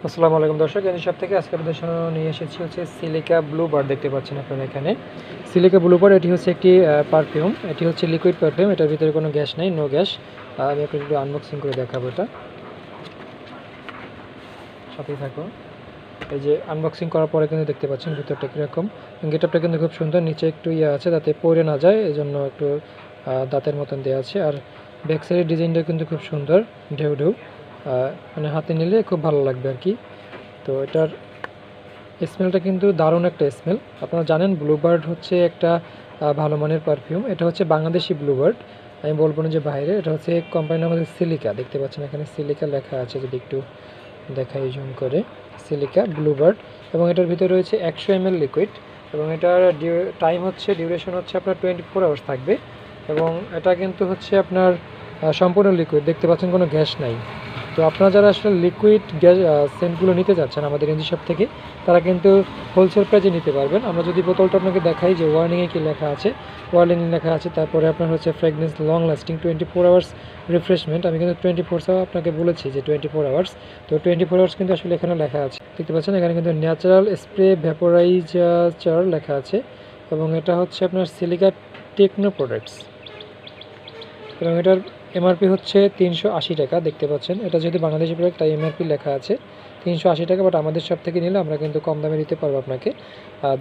আসসালামু আলাইকুম দর্শক, এই সব থেকে আজকে আপনাদের সামনে নিয়ে এসেছি হচ্ছে সিলিকা ব্লু বার্ড। দেখতে পাচ্ছেন আপনারা এখানে সিলিকা ব্লু বার্ড। এটি হচ্ছে একটি পারফিউম, এটি হচ্ছে লিকুইড পারফিউম, এটার ভিতরে কোনো গ্যাস নেই, নো গ্যাস। আমি আপনাকে একটু আনবক্সিং করে দেখাবো। এটা সাথেই থাকুন। এই যে আনবক্সিং করার পরে কিন্তু দেখতে পাচ্ছেন ভিতরটা কীরকম। গেটআপটা কিন্তু খুব সুন্দর, নিচে একটু আছে যাতে পরে না যায়, এই জন্য একটু দাঁতের মতন দেওয়া আছে। আর ব্যাক সাইডের ডিজাইনটা কিন্তু খুব সুন্দর, ঢেউ ঢেউ, মানে হাতে নিলে খুব ভালো লাগবে আর কি। তো এটার স্মেলটা কিন্তু দারুণ একটা স্মেল। আপনারা জানেন ব্লুবার্ড হচ্ছে একটা ভালো মানের পারফিউম। এটা হচ্ছে বাংলাদেশি ব্লুবার্ড, আমি বলবো না যে বাইরে। এটা হচ্ছে কোম্পানির আমাদের সিলিকা, দেখতে পাচ্ছেন এখানে সিলিকা লেখা আছে, যদি একটু দেখাই জুম করে, সিলিকা ব্লুবার্ড। এবং এটার ভিতরে রয়েছে 100 ml লিকুইড, এবং এটার টাইম হচ্ছে, ডিউরেশন হচ্ছে আপনার 24 আওয়ার্স থাকবে। এবং এটা কিন্তু হচ্ছে আপনার সম্পূর্ণ লিকুইড, দেখতে পাচ্ছেন কোনো গ্যাস নাই। তো আপনারা যারা আসলে লিকুইড গ্যাস সেন্টগুলো নিতে যাচ্ছেন আমাদের এনজি শপ থেকে, তারা কিন্তু হোলসেল প্রাইজে নিতে পারবেন। আমরা যদি বোতলটা আপনাকে দেখাই যে ওয়ার্নিংয়ে কী লেখা আছে, ওয়ার্নিং লেখা আছে, তারপরে আপনার হচ্ছে fragrance long lasting 24 hours refreshment. আমি কিন্তু 24 আওয়ার আপনাকে বলেছি যে 24 আওয়ার্স, তো 24 আওয়ার্স কিন্তু আসলে এখানে লেখা আছে, দেখতে পাচ্ছেন এখানে কিন্তু ন্যাচারাল স্প্রে ভ্যাপোরাইজার লেখা আছে। এবং এটা হচ্ছে আপনার সিলিকা টেকনো প্রোডাক্টস, এবং এটার এমআরপি হচ্ছে 380 টাকা। দেখতে পাচ্ছেন এটা যেহেতু বাংলাদেশি প্রোডাক্ট তাই এমআরপি লেখা আছে 380 টাকা, বাট আমাদের সব থেকে নিলে আমরা কিন্তু কম দামে দিতে পারবো আপনাকে।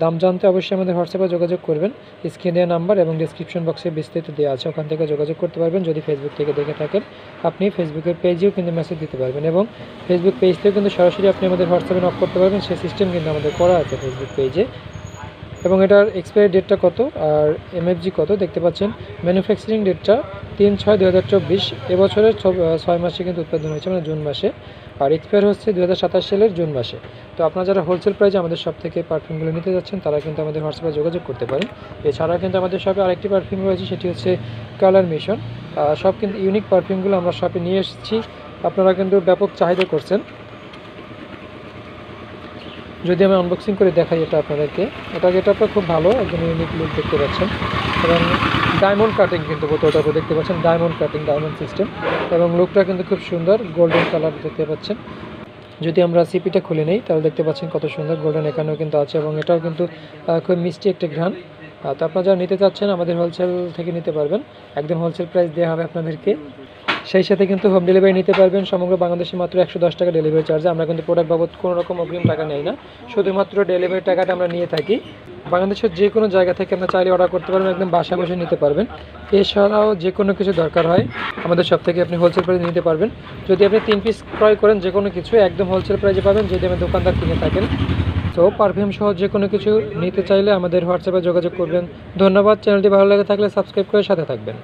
দাম জানতে অবশ্যই আমাদের হোয়াটসঅ্যাপে যোগাযোগ করবেন, স্ক্রিনে দেওয়া নাম্বার এবং ডিসক্রিপশন বক্সে বিস্তারিত দেওয়া আছে, ওখান থেকে যোগাযোগ করতে পারবেন। যদি ফেসবুক থেকে দেখে থাকেন, আপনি ফেসবুকের পেজেও কিন্তু মেসেজ দিতে পারবেন, এবং ফেসবুক পেজ থেকেও কিন্তু সরাসরি আপনি আমাদের হোয়াটসঅ্যাপে নক করতে পারবেন, সেই সিস্টেম কিন্তু আমাদের করা আছে ফেসবুক পেজে। এবং এটার এক্সপায়ারি ডেটটা কত আর এমএফজি কত দেখতে পাচ্ছেন। ম্যানুফ্যাকচারিং ডেটটা 3/6/2024, এবছরের 6 মাসে কিন্তু উৎপাদন হয়েছে, মানে জুন মাসে। আর এক্সপায়ার হচ্ছে 2027 সালের জুন মাসে। তো আপনারা যারা হোলসেল প্রাইসে আমাদের শপ থেকে পারফিউমগুলো নিতে যাচ্ছেন, তারা কিন্তু আমাদের হোয়াটসঅ্যাপে যোগাযোগ করতে পারেন। এছাড়া কিন্তু আমাদের শপে আরেকটি পারফিউম রয়েছে, সেটি হচ্ছে কালার মিশন। সব কিন্তু ইউনিক পারফিউমগুলো আমরা শপে নিয়ে এসেছি, আপনারা কিন্তু ব্যাপক চাহিদা করছেন। যদি আমি আনবক্সিং করে দেখাই এটা আপনাদেরকে, এটা খুব ভালো, একদম ইউনিক লুক দেখতে পাচ্ছেন। এবং ডায়মন্ড কাটিং কিন্তু বোতলটা দেখতে পাচ্ছেন, ডায়মন্ড কাটিং, ডায়মন্ড সিস্টেম, এবং লুকটা কিন্তু খুব সুন্দর, গোল্ডেন কালার দেখতে পাচ্ছেন। যদি আমরা সিপিটা খুলে নেই তাহলে দেখতে পাচ্ছেন কত সুন্দর গোল্ডেন এখানেও কিন্তু আছে, এবং এটাও কিন্তু খুব মিষ্টি একটা ঘ্রাণ। তো আপনারা যারা নিতে চাচ্ছেন আমাদের হোলসেল থেকে নিতে পারবেন, একদম হোলসেল প্রাইস দেওয়া হবে আপনাদেরকে। সেই সাথে কিন্তু হোম ডেলিভারি নিতে পারবেন সমগ্র বাংলাদেশে, মাত্র 110 টাকা ডেলিভারি চার্জে। আমরা কিন্তু প্রোডাক্ট বাবদ কোনো রকম অগ্রিম টাকা নেই না, শুধুমাত্র ডেলিভারি টাকাটা আমরা নিয়ে থাকি। বাংলাদেশের যে কোনো জায়গা থেকে আপনার চাইলে অর্ডার করতে পারবেন, একদম বাসা বসে নিতে পারবেন। এছাড়াও যে কোনো কিছু দরকার হয় আমাদের সব থেকে আপনি হোলসেল প্রাইসে নিতে পারবেন। যদি আপনি 3 পিস ক্রয় করেন যে কোনো কিছু, একদম হোলসেল প্রাইসে পাবেন যদি আপনি দোকানদার কিনে থাকেন। তো পারফিউম সহ যে কোনো কিছু নিতে চাইলে আমাদের হোয়াটসঅ্যাপে যোগাযোগ করবেন। ধন্যবাদ। চ্যানেলটি ভালো লাগে থাকলে সাবস্ক্রাইব করে সাথে থাকবেন।